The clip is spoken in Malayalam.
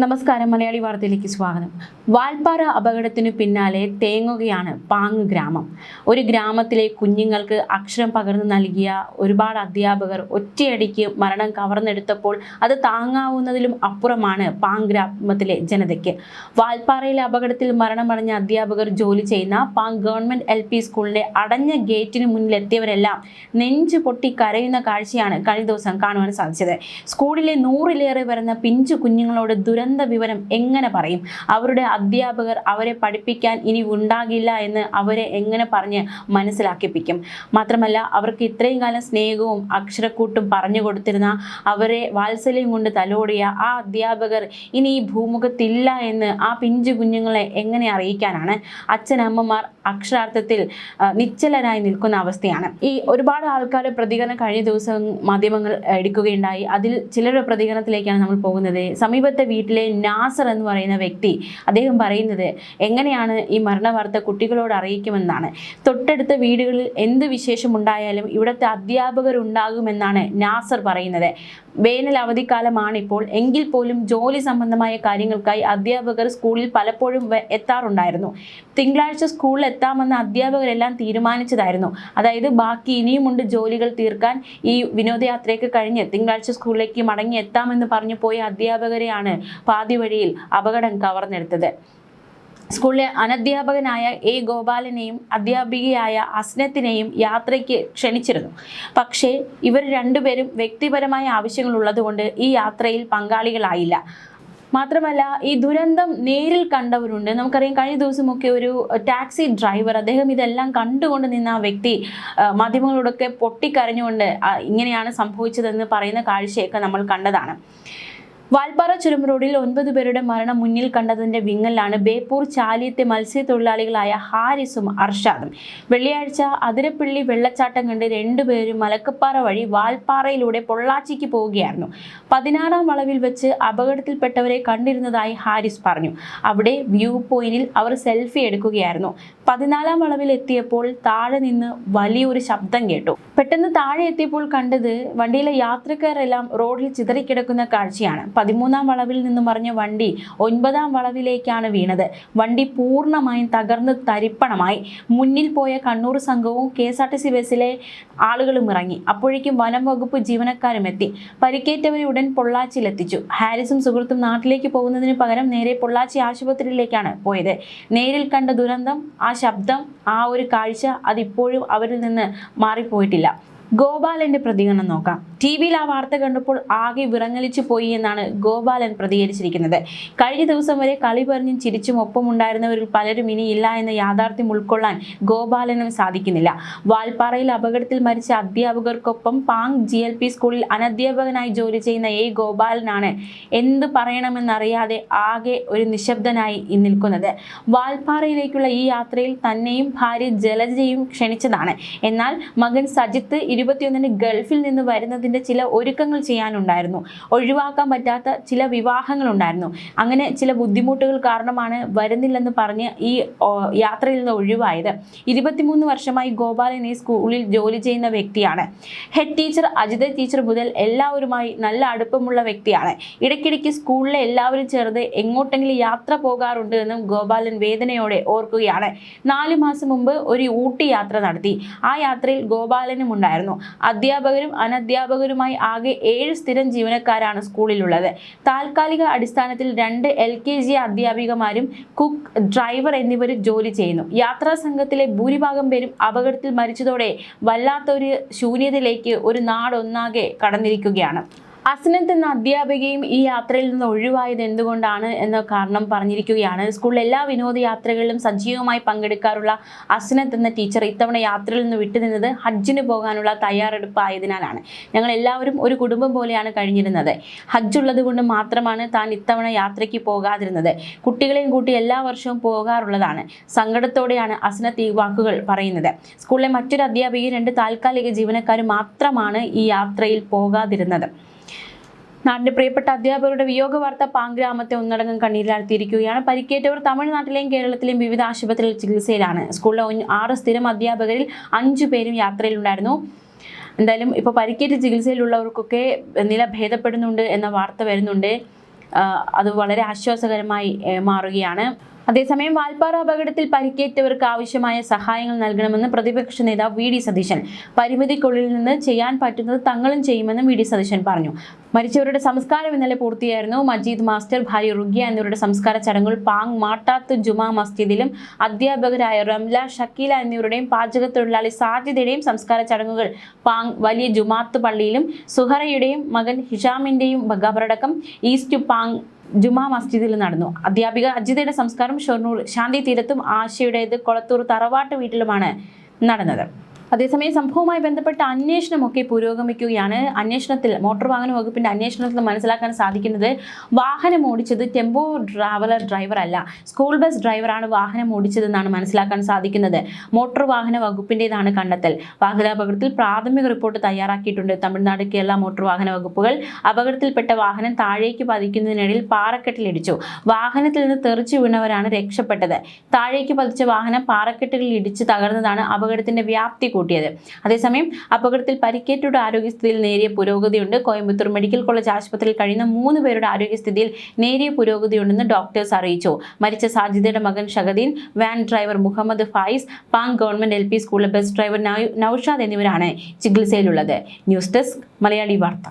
നമസ്കാരം, മലയാളി വാർത്തയിലേക്ക് സ്വാഗതം. വാൽപ്പാറ അപകടത്തിനു പിന്നാലെ തേങ്ങുകയാണ് പാങ് ഗ്രാമം. ഒരു ഗ്രാമത്തിലെ കുഞ്ഞുങ്ങൾക്ക് അക്ഷരം പകർന്നു നൽകിയ ഒരുപാട് അധ്യാപകർ ഒറ്റയടിക്ക് മരണം കവർന്നെടുത്തപ്പോൾ അത് താങ്ങാവുന്നതിലും അപ്പുറമാണ് പാങ് ഗ്രാമത്തിലെ ജനതയ്ക്ക്. വാൽപ്പാറയിലെ അപകടത്തിൽ മരണമടഞ്ഞ അധ്യാപകർ ജോലി ചെയ്യുന്ന പാങ് ഗവൺമെന്റ് LP സ്കൂളിന്റെ അടഞ്ഞ ഗേറ്റിന് മുന്നിലെത്തിയവരെല്ലാം നെഞ്ചു പൊട്ടി കരയുന്ന കാഴ്ചയാണ് കഴിഞ്ഞ ദിവസം കാണുവാൻ സാധിച്ചത്. സ്കൂളിലെ 100-ലേറെ വരുന്ന പിഞ്ചു കുഞ്ഞുങ്ങളോട് ദുരന്ത വിവരം എങ്ങനെ പറയും? അവരുടെ അധ്യാപകർ അവരെ പഠിപ്പിക്കാൻ ഇനി ഉണ്ടാകില്ല എന്ന് അവരെ എങ്ങനെ പറഞ്ഞ് മനസ്സിലാക്കിപ്പിക്കും? മാത്രമല്ല, അവർക്ക് ഇത്രയും കാലം സ്നേഹവും അക്ഷരക്കൂട്ടും പറഞ്ഞു കൊടുത്തിരുന്ന, അവരെ വാത്സല്യം കൊണ്ട് തലോടിയ ആ അധ്യാപകർ ഇനി ഈ ഭൂമുഖത്തില്ല എന്ന് ആ പിഞ്ചു കുഞ്ഞുങ്ങളെ എങ്ങനെ അറിയിക്കാനാണ്? അച്ഛനമ്മമാർ അക്ഷരാർത്ഥത്തിൽ നിശ്ചലരായി നിൽക്കുന്ന അവസ്ഥയാണ്. ഈ ഒരുപാട് ആൾക്കാരുടെ പ്രതികരണം കഴിഞ്ഞ ദിവസം മാധ്യമങ്ങൾ എടുക്കുകയുണ്ടായി. അതിൽ ചിലരുടെ പ്രതികരണത്തിലേക്കാണ് നമ്മൾ പോകുന്നത്. സമീപത്തെ വീട്ടിലെ നാസർ എന്ന് പറയുന്ന വ്യക്തി, അദ്ദേഹം പറയുന്നത് എങ്ങനെയാണ് ഈ മരണവാർത്ത കുട്ടികളോട് അറിയിക്കുമെന്നാണ്. തൊട്ടടുത്ത വീടുകളിൽ എന്ത് വിശേഷമുണ്ടായാലും ഇവിടുത്തെ അധ്യാപകർ ഉണ്ടാകുമെന്നാണ് നാസർ പറയുന്നത്. വേനൽ അവധിക്കാലമാണ് ഇപ്പോൾ, എങ്കിൽ പോലും ജോലി സംബന്ധമായ കാര്യങ്ങൾക്കായി അധ്യാപകർ സ്കൂളിൽ പലപ്പോഴും എത്താറുണ്ടായിരുന്നു. തിങ്കളാഴ്ച സ്കൂളിൽ എത്താമെന്ന് അധ്യാപകരെല്ലാം തീരുമാനിച്ചതായിരുന്നു. അതായത് ബാക്കി ഇനിയുമുണ്ട് ജോലികൾ തീർക്കാൻ, ഈ വിനോദയാത്രയൊക്കെ കഴിഞ്ഞ് തിങ്കളാഴ്ച സ്കൂളിലേക്ക് മടങ്ങി എത്താമെന്ന് പറഞ്ഞു പോയ അധ്യാപകരെയാണ് പാതി വഴിയിൽ അപകടം കവർന്നെടുത്തത്. സ്കൂളിലെ അനധ്യാപകനായ ഗോപാലനെയും അധ്യാപികയായ അസ്നത്തിനെയും യാത്രയ്ക്ക് ക്ഷണിച്ചിരുന്നു. പക്ഷേ ഇവർ രണ്ടുപേരും വ്യക്തിപരമായ ആവശ്യങ്ങൾ ഉള്ളതുകൊണ്ട് ഈ യാത്രയിൽ പങ്കാളികളായില്ല. മാത്രമല്ല, ഈ ദുരന്തം നേരിൽ കണ്ടവരുണ്ട്. നമുക്കറിയാം, കഴിഞ്ഞ ദിവസമൊക്കെ ഒരു ടാക്സി ഡ്രൈവർ, അദ്ദേഹം ഇതെല്ലാം കണ്ടുകൊണ്ട് നിന്ന ആ വ്യക്തി മാധ്യമങ്ങളോടൊക്കെ പൊട്ടിക്കരഞ്ഞുകൊണ്ട് ഇങ്ങനെയാണ് സംഭവിച്ചതെന്ന് പറയുന്ന കാഴ്ചയൊക്കെ നമ്മൾ കണ്ടതാണ്. വാൽപ്പാറ ചുരം റോഡിൽ 9 പേരുടെ മരണം മുന്നിൽ കണ്ടതിന്റെ വിങ്ങലാണ് ബേപ്പൂർ ചാലിയത്തെ മത്സ്യത്തൊഴിലാളികളായ ഹാരിസും അർഷാദും. വെള്ളിയാഴ്ച അതിരപ്പള്ളി വെള്ളച്ചാട്ടം കണ്ട് രണ്ടുപേരും മലക്കപ്പാറ വഴി വാൽപ്പാറയിലൂടെ പൊള്ളാച്ചിക്ക് പോവുകയായിരുന്നു. 16-ാം വളവിൽ വെച്ച് അപകടത്തിൽപ്പെട്ടവരെ കണ്ടിരുന്നതായി ഹാരിസ് പറഞ്ഞു. അവിടെ വ്യൂ പോയിന്റിൽ അവർ സെൽഫി എടുക്കുകയായിരുന്നു. 14-ാം വളവിൽ എത്തിയപ്പോൾ താഴെ നിന്ന് വലിയൊരു ശബ്ദം കേട്ടു. പെട്ടെന്ന് താഴെ എത്തിയപ്പോൾ കണ്ടത് വണ്ടിയിലെ യാത്രക്കാരെല്ലാം റോഡിൽ ചിതറിക്കിടക്കുന്ന കാഴ്ചയാണ്. 13-ാം വളവിൽ നിന്ന് മറിഞ്ഞ വണ്ടി 9-ാം വളവിലേക്കാണ് വീണത്. വണ്ടി പൂർണ്ണമായും തകർന്ന് തരിപ്പണമായി. മുന്നിൽ പോയ കണ്ണൂർ സംഘവും KSRTC ബസ്സിലെ ആളുകളും ഇറങ്ങി. അപ്പോഴേക്കും വനം വകുപ്പ് ജീവനക്കാരും എത്തി. പരിക്കേറ്റവരെ ഉടൻ പൊള്ളാച്ചിയിലെത്തിച്ചു. ഹാരിസും സുഹൃത്തും നാട്ടിലേക്ക് പോകുന്നതിന് പകരം നേരെ പൊള്ളാച്ചി ആശുപത്രിയിലേക്കാണ് പോയത്. നേരിൽ കണ്ട ദുരന്തം, ആ ശബ്ദം, ആ ഒരു കാഴ്ച, അതിപ്പോഴും അവരിൽ നിന്ന് മാറിപ്പോയിട്ടില്ല. ഗോപാലന്റെ പ്രതികരണം നോക്കാം. TV-യിൽ ആ വാർത്ത കണ്ടപ്പോൾ ആകെ വിറങ്ങലിച്ചു പോയി എന്നാണ് ഗോപാലൻ പ്രതികരിച്ചിരിക്കുന്നത്. കഴിഞ്ഞ ദിവസം വരെ കളി പറഞ്ഞും ചിരിച്ചും ഒപ്പമുണ്ടായിരുന്നവരിൽ പലരും ഇനി ഇല്ല എന്ന യാഥാർത്ഥ്യം ഉൾക്കൊള്ളാൻ ഗോപാലനും സാധിക്കുന്നില്ല. വാൽപ്പാറയിൽ അപകടത്തിൽ മരിച്ച അധ്യാപകർക്കൊപ്പം പാങ് GLP സ്കൂളിൽ അനധ്യാപകനായി ജോലി ചെയ്യുന്ന ഗോപാലനാണ് എന്ത് പറയണമെന്നറിയാതെ ആകെ ഒരു നിശബ്ദനായി നിൽക്കുന്നത്. വാൽപ്പാറയിലേക്കുള്ള ഈ യാത്രയിൽ തന്നെയും ഭാര്യ ജലജയും ക്ഷണിച്ചതാണ്. എന്നാൽ മകൻ സജിത്ത് 21-ന് ഗൾഫിൽ നിന്ന് വരുന്നതിന്റെ ചില ഒരുക്കങ്ങൾ ചെയ്യാനുണ്ടായിരുന്നു. ഒഴിവാക്കാൻ പറ്റാത്ത ചില വിവാഹങ്ങളുണ്ടായിരുന്നു. അങ്ങനെ ചില ബുദ്ധിമുട്ടുകൾ കാരണമാണ് വരുന്നില്ലെന്ന് പറഞ്ഞ് ഈ യാത്രയിൽ നിന്ന് ഒഴിവായത്. 23 വർഷമായി ഗോപാലൻ ഈ സ്കൂളിൽ ജോലി ചെയ്യുന്ന വ്യക്തിയാണ്. ഹെഡ് ടീച്ചർ അജിത ടീച്ചർ മുതൽ എല്ലാവരുമായി നല്ല അടുപ്പമുള്ള വ്യക്തിയാണ്. ഇടയ്ക്കിടയ്ക്ക് സ്കൂളിലെ എല്ലാവരും ചേർന്ന് എങ്ങോട്ടെങ്കിലും യാത്ര പോകാറുണ്ട് എന്നും ഗോപാലൻ വേദനയോടെ ഓർക്കുകയാണ്. 4 മാസം മുമ്പ് ഒരു ഊട്ടി യാത്ര നടത്തി. ആ യാത്രയിൽ ഗോപാലനും ഉണ്ടായിരുന്നു. അധ്യാപകരും അനധ്യാപകരുമായി ആകെ 7 സ്ഥിരം ജീവനക്കാരാണ് സ്കൂളിലുള്ളത്. താൽക്കാലിക അടിസ്ഥാനത്തിൽ 2 LKG അധ്യാപികമാരും കുക്ക്, ഡ്രൈവർ എന്നിവർ ജോലി ചെയ്യുന്നു. യാത്രാ സംഘത്തിലെ ഭൂരിഭാഗം പേരും അപകടത്തിൽ മരിച്ചതോടെ വല്ലാത്തൊരു ശൂന്യതയിലേക്ക് ഒരു നാടൊന്നാകെ കടന്നിരിക്കുകയാണ്. അസ്നത്ത് എന്ന അധ്യാപികയും ഈ യാത്രയിൽ നിന്ന് ഒഴിവായത് എന്തുകൊണ്ടാണ് എന്ന കാരണം പറഞ്ഞിരിക്കുകയാണ്. സ്കൂളിലെ എല്ലാ വിനോദയാത്രകളിലും സജീവമായി പങ്കെടുക്കാറുള്ള അസ്നത്ത് എന്ന ടീച്ചർ ഇത്തവണ യാത്രയിൽ നിന്ന് വിട്ടുനിന്നത് ഹജ്ജിന് പോകാനുള്ള തയ്യാറെടുപ്പ് ആയതിനാലാണ്. ഞങ്ങൾ എല്ലാവരും ഒരു കുടുംബം പോലെയാണ് കഴിഞ്ഞിരുന്നത്. ഹജ്ജുള്ളത് കൊണ്ട് മാത്രമാണ് താൻ ഇത്തവണ യാത്രയ്ക്ക് പോകാതിരുന്നത്. കുട്ടികളെയും കൂട്ടി എല്ലാ വർഷവും പോകാറുള്ളതാണ്. സങ്കടത്തോടെയാണ് അസ്നത്ത് ഈ വാക്കുകൾ പറയുന്നത്. സ്കൂളിലെ മറ്റൊരു അധ്യാപികയും 2 താൽക്കാലിക ജീവനക്കാരും മാത്രമാണ് ഈ യാത്രയിൽ പോകാതിരുന്നത്. നാടിന്റെ പ്രിയപ്പെട്ട അധ്യാപകരുടെ വിയോഗ വാർത്ത പാങ് ഗ്രാമത്തെ ഒന്നടങ്കം കണ്ണീരിലാഴ്ത്തിയിരിക്കുകയാണ്. പരിക്കേറ്റവർ തമിഴ്നാട്ടിലെയും കേരളത്തിലെയും വിവിധ ആശുപത്രികളിൽ ചികിത്സയിലാണ്. സ്കൂളിലെ 6 സ്ഥിരം അധ്യാപകരിൽ 5 പേരും യാത്രയിലുണ്ടായിരുന്നു. എന്തായാലും ഇപ്പോൾ പരിക്കേറ്റ് ചികിത്സയിലുള്ളവർക്കൊക്കെ നില ഭേദപ്പെടുന്നുണ്ട് എന്ന വാർത്ത വരുന്നുണ്ട്. അത് വളരെ ആശ്വാസകരമായി മാറുകയാണ്. അതേസമയം വാൽപ്പാറ അപകടത്തിൽ പരിക്കേറ്റവർക്ക് ആവശ്യമായ സഹായങ്ങൾ നൽകണമെന്ന് പ്രതിപക്ഷ നേതാവ് വി ഡി സതീശൻ. പരിമിതിക്കുള്ളിൽ നിന്ന് ചെയ്യാൻ പറ്റുന്നത് തങ്ങളും ചെയ്യുമെന്നും വി ഡി സതീശൻ പറഞ്ഞു. മരിച്ചവരുടെ സംസ്കാരം ഇന്നലെ പൂർത്തിയായിരുന്നു. മജീദ് മാസ്റ്റർ, ഭാര്യ റുഗ്യ എന്നിവരുടെ സംസ്കാര ചടങ്ങുകൾ പാങ് മാട്ടാത്ത് ജുമാ മസ്ജിദിലും അധ്യാപകരായ റംല, ഷക്കീല എന്നിവരുടെയും പാചകത്തൊഴിലാളി സാജിദയുടെയും സംസ്കാര ചടങ്ങുകൾ പാങ് വലിയ ജുമാത്ത് പള്ളിയിലും സുഹറയുടെയും മകൻ ഹിഷാമിന്റെയും ഖബറടക്കം ഈസ്റ്റ് പാങ് ജുമാ മസ്ജിദിൽ നടന്നു. അധ്യാപിക അജിതയുടെ സംസ്കാരം ഷൊർണൂർ ശാന്തി തീരത്തും ആശയുടേത് കൊളത്തൂർ തറവാട്ട് വീട്ടിലുമാണ് നടന്നത്. അതേസമയം സംഭവവുമായി ബന്ധപ്പെട്ട അന്വേഷണമൊക്കെ പുരോഗമിക്കുകയാണ്. അന്വേഷണത്തിൽ മോട്ടോർ വാഹന വകുപ്പിന്റെ അന്വേഷണത്തിൽ മനസ്സിലാക്കാൻ സാധിക്കുന്നത് വാഹനം ഓടിച്ചത് ടെമ്പോ ട്രാവലർ ഡ്രൈവർ അല്ല, സ്കൂൾ ബസ് ഡ്രൈവറാണ് വാഹനം ഓടിച്ചതെന്നാണ് മനസ്സിലാക്കാൻ സാധിക്കുന്നത്. മോട്ടോർ വാഹന വകുപ്പിന്റേതാണ് കണ്ടെത്തൽ. വാഹനാപകടത്തിൽ പ്രാഥമിക റിപ്പോർട്ട് തയ്യാറാക്കിയിട്ടുണ്ട്. തമിഴ്നാട്, കേരള മോട്ടോർ വാഹന വകുപ്പുകൾ അപകടത്തിൽപ്പെട്ട വാഹനം താഴേക്ക് പതിക്കുന്നതിനിടയിൽ പാറക്കെട്ടിലിടിച്ചു. വാഹനത്തിൽ നിന്ന് തെറിച്ചു വീണവരാണ് രക്ഷപ്പെട്ടത്. താഴേക്ക് പതിച്ച വാഹനം പാറക്കെട്ടുകളിൽ ഇടിച്ച് തകർന്നതാണ് അപകടത്തിന്റെ വ്യാപ്തി കൂട്ടിയത്. അതേസമയം അപകടത്തിൽ പരിക്കേറ്റവരുടെ ആരോഗ്യസ്ഥിതിയിൽ നേരിയ പുരോഗതിയുണ്ട്. കോയമ്പത്തൂർ മെഡിക്കൽ കോളേജ് ആശുപത്രിയിൽ കഴിയുന്ന 3 പേരുടെ ആരോഗ്യസ്ഥിതിയിൽ നേരിയ പുരോഗതിയുണ്ടെന്ന് ഡോക്ടേഴ്സ് അറിയിച്ചു. മരിച്ച സാജിദയുടെ മകൻ Shahadeen, van driver Muhammad Fayis, Pang government LP സ്കൂളിലെ ബസ് ഡ്രൈവർ നൌഷാദ് എന്നിവരാണ് ചികിത്സയിലുള്ളത്. ന്യൂസ് ഡെസ്ക് മലയാളി വാർത്ത.